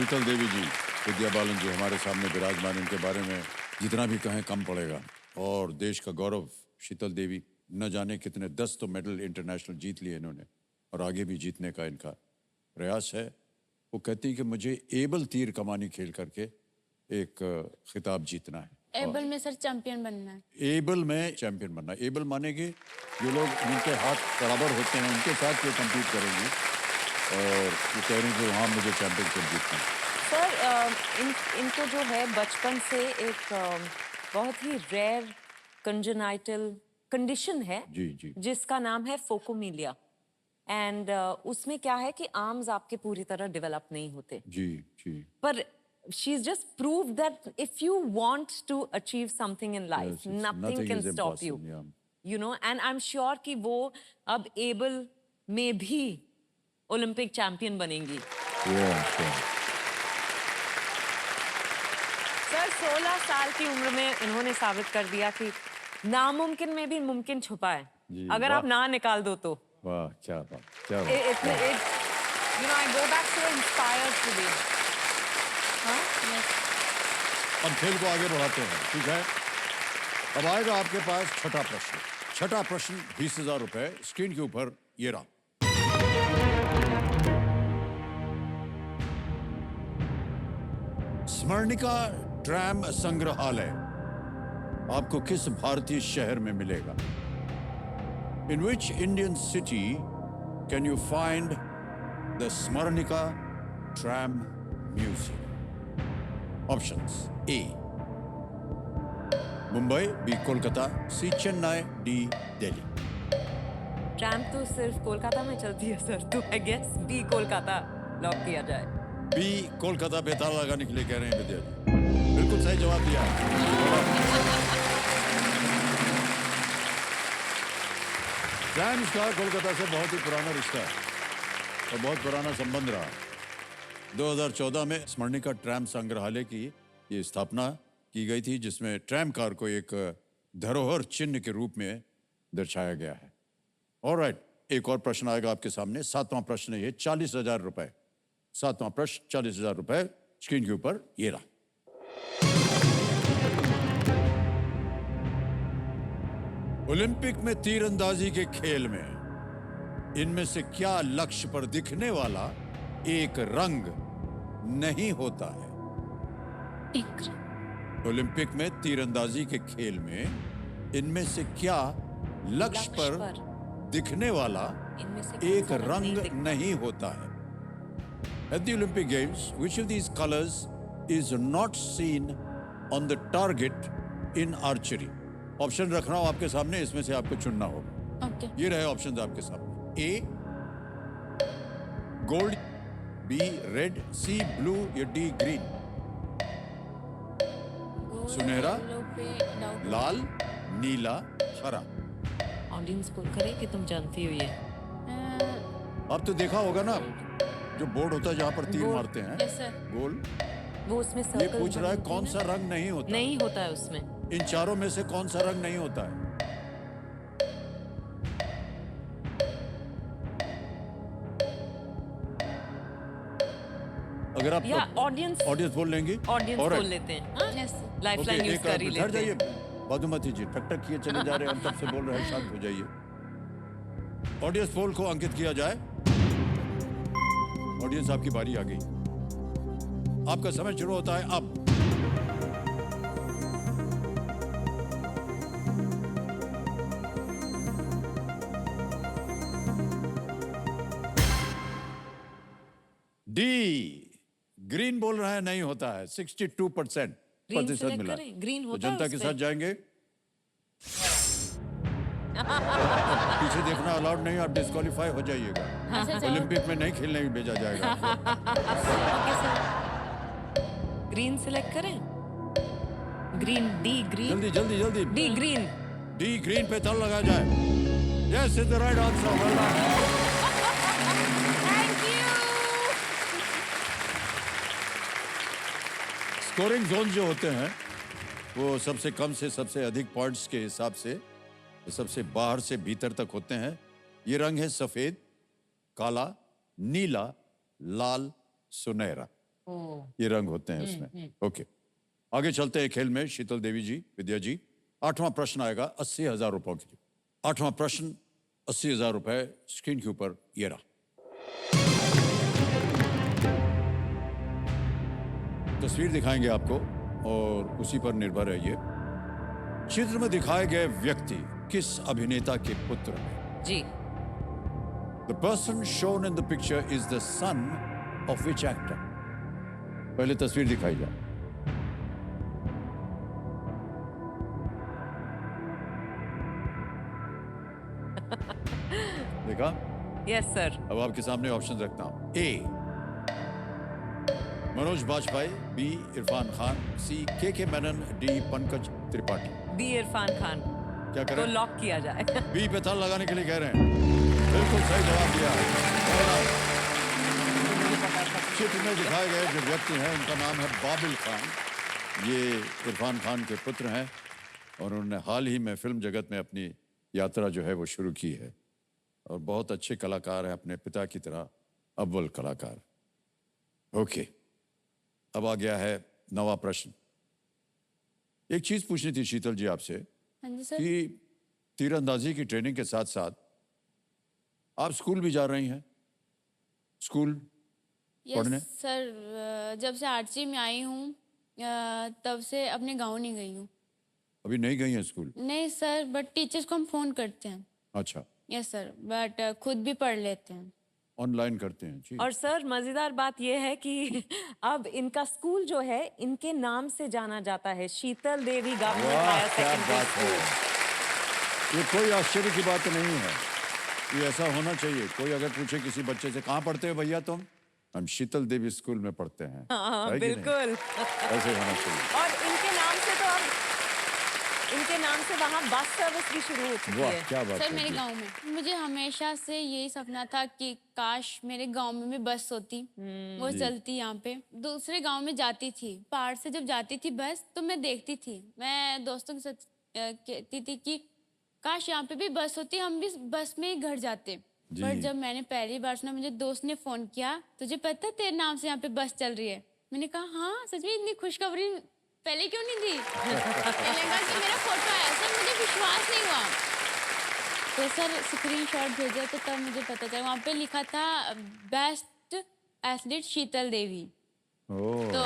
शीतल देवी जी, विद्या बालन जी हमारे सामने विराजमान, इनके बारे में जितना भी कहें कम पड़ेगा। और देश का गौरव शीतल देवी, न जाने कितने 10 तो मेडल इंटरनेशनल जीत लिए इन्होंने और आगे भी जीतने का इनका प्रयास है। वो कहती है कि मुझे एबल तीर कमानी खेल करके एक खिताब जीतना है। एबल में सर चैंपियन बनना है। एबल में चैंपियन बनना। एबल माने कि जो लोग जिनके हाथ बराबर होते हैं उनके साथ ये कम्पीट करेंगी और वो कह रही हैं कि वहाँ मुझे चैंपियनशिप जीतना है। सर इनको जो है बचपन से एक बहुत ही रेयर कंजेनाइटल कंडीशन है जी जी जिसका नाम है फोकोमिलिया एंड उसमें क्या है कि आर्म्स आपके पूरी तरह डेवलप नहीं होते जी जी पर she is just prove that if you want to achieve something in life Yes, it's- nothing nothing can is stop you impossible, yeah. You know and I am sure कि वो अब एबल में भी ओलंपिक चैंपियन बनेंगी। Yeah, sure. Sir 16 साल की उम्र में इन्होंने साबित कर दिया कि नामुमकिन में भी मुमकिन छुपा है जी, अगर वाह। आप ना निकाल दो तो। वाह क्या बात, क्या बात। You know, I go back so inspired today. हाँ? हम खेल को आगे बढ़ाते हैं, ठीक है। अब आएगा आपके पास छठा प्रश्न। छठा प्रश्न 20,000 रुपए स्क्रीन के ऊपर ये रहा। स्मरणिका ट्रैम संग्रहालय आपको किस भारतीय शहर में मिलेगा? In which Indian city can you find the Smarnika Tram Museum? Options: A. Mumbai, B. Kolkata, C. Chennai, D. Delhi. Tram तो सिर्फ कोलकाता में चलती है सर, तो I guess B Kolkata lock किया जाए। B. कोलकाता पे ताला लगाने के लिए कह रहे हैं विद्या जी। बिल्कुल सही जवाब दिया। ट्रैम का कोलकाता से बहुत ही पुराना रिश्ता है और बहुत पुराना संबंध रहा। 2014 में स्मरणिका ट्रैम संग्रहालय की ये स्थापना की गई थी, जिसमें ट्रैम कार को एक धरोहर चिन्ह के रूप में दर्शाया गया है। ऑलराइट, एक और प्रश्न आएगा आपके सामने। 7वां प्रश्न है 40,000 रुपए। 7वां प्रश्न 40,000 रुपए स्क्रीन के ऊपर ये रहा। ओलंपिक में तीरंदाजी के खेल में इनमें से क्या लक्ष्य पर दिखने वाला एक रंग नहीं होता है? ओलंपिक में तीरंदाजी के खेल में इनमें से क्या लक्ष्य पर दिखने वाला इनमें से कौन एक सा रंग दिखता? नहीं होता है? At the Olympic Games, which of these colors is not seen on the target in archery? Option रख रहा हूं आपके सामने, इसमें से आपको चुनना होगा। ओके। ये रहे ऑप्शंस आपके सामने। ए गोल्ड, बी रेड, सी ब्लू या डी ग्रीन। सुनहरा, लाल, नीला, हरा। ऑडियंस बोल करे कि तुम जानती हो ये। अब तो देखा होगा ना, जो बोर्ड होता है जहां पर तीर बोर्ड, मारते हैं, यस सर। गोल। वो उसमें ये सर्कल पूछ रहा है कौन सा रंग नहीं होता? नहीं होता है उसमें। इन चारों में से कौन सा रंग नहीं होता है? अगर आप या ऑडियंस बोल लेंगी, ऑडियंस Alright. बोल लेते हैं। Yes sir. Lifeline okay, use एक कर ही आप ठहर लेते जाइए, हैं। मधुमती जी टक टक किए चले जा रहे हैं, हम तब से बोल रहे हैं, शांत हो जाइए। ऑडियंस पोल को अंकित किया जाए। ऑडियंस आपकी बारी आ गई, आपका समय शुरू होता है अब। डी ग्रीन बोल रहा है नहीं होता है। 62% प्रतिशत select मिला। करें? ग्रीन तो होता है जनता के उस साथ पे? जाएंगे। अब पीछे देखना अलाउड नहीं, आप डिस्क्वालीफाई हो जाइएगा। अच्छा, चलो। ओलंपिक में नहीं खेलने भेजा जाएगा आपको। ग्रीन सिलेक्ट करें? ग्रीन, डी ग्रीन, जल्दी जल्दी जल्दी डी ग्रीन। डी ग्रीन पे तल लगाया जाए। Yes is the right answer. Well done. Thank you. Scoring zone जो होते हैं वो सबसे कम से सबसे अधिक पॉइंट्स के हिसाब से सबसे बाहर से भीतर तक होते हैं। ये रंग है सफेद, काला, नीला, लाल, सुनहरा। ये रंग होते हैं उसमें। ओके, आगे चलते हैं खेल में। शीतल देवी जी, विद्या जी, 8वां प्रश्न आएगा 80,000 रुपयों के लिए। 8वां प्रश्न 80,000 रुपए स्क्रीन के ऊपर ये रहा। तस्वीर दिखाएंगे आपको और उसी पर निर्भर है ये। चित्र में दिखाए गए व्यक्ति किस अभिनेता के पुत्र हैं? जी। The person shown in the picture is the son of which actor? पहले तस्वीर दिखाई जाए। देखा? Yes sir. अब आपके सामने ऑप्शन रखता हूं। ए मनोज बाजपेयी, बी इरफान खान, सी के मेनन, डी पंकज त्रिपाठी। बी इरफान खान। क्या तो करें? लॉक किया जाए। बी पे ताला लगाने के लिए कह रहे हैं। बिल्कुल सही जवाब दिया। चित्र में दिखाए गए जो व्यक्ति हैं उनका नाम है बाबिल खान। ये इरफान खान के पुत्र हैं और उन्होंने हाल ही में फिल्म जगत में अपनी यात्रा जो है वो शुरू की है और बहुत अच्छे कलाकार हैं, अपने पिता की तरह अव्वल कलाकार। ओके, अब आ गया है 9वां प्रश्न। एक चीज पूछनी थी शीतल जी आपसे हाँ जी सर। कि तीरंदाजी की ट्रेनिंग के साथ साथ आप स्कूल भी जा रही हैं? स्कूल पढ़ने? यस सर, जब से आर्ची में आई हूँ तब से अपने गांव नहीं गई हूँ। अभी नहीं गई हैं स्कूल? नहीं सर, बट टीचर्स को हम फोन करते हैं। अच्छा, यस सर, बट खुद भी पढ़ लेते हैं। ऑनलाइन करते हैं जी। और सर मजेदार बात यह है कि अब इनका स्कूल जो है इनके नाम से जाना जाता है, शीतल देवी गवर्नमेंट वाह, हायर क्या सेकेंडरी बात है। स्कूल। ये कोई आश्चर्य की बात नहीं है, ये ऐसा होना चाहिए। कोई अगर पूछे किसी बच्चे से कहाँ पढ़ते हो भैया तुम, हम शीतल देवी स्कूल में पढ़ते हैं। हाँ है कि नहीं? बिल्कुल। ऐसे होना चाहिए। और इनके नाम से तो अब इनके नाम से वहाँ बस सर्विस भी शुरू हो चुकी वाह, है। क्या बात सर है मेरे जी। गांव में मुझे हमेशा से यही सपना था कि काश मेरे गांव में भी बस होती, वो चलती यहाँ पे। दूसरे गांव में जाती थी, पहाड़ से जब जाती थी बस तो मैं देखती थी, मैं दोस्तों के साथ कहती थी कि काश यहाँ पे भी बस होती, हम भी बस में ही घर जाते। जी। पर जब मैंने पहली बार सुना, मुझे दोस्त ने फोन किया, तुझे पता है तेरे नाम से यहाँ पे बस चल रही है? मैंने कहा हाँ सच में, इतनी खुशखबरी पहले क्यों नहीं दी? कहने लगा कि मेरा फोटो आया सर, मुझे विश्वास नहीं हुआ। तो सर स्क्रीनशॉट भेजा तो तब मुझे पता चला, वहाँ पे लिखा था बेस्ट एथलीट शीतल देवी। ओह, तो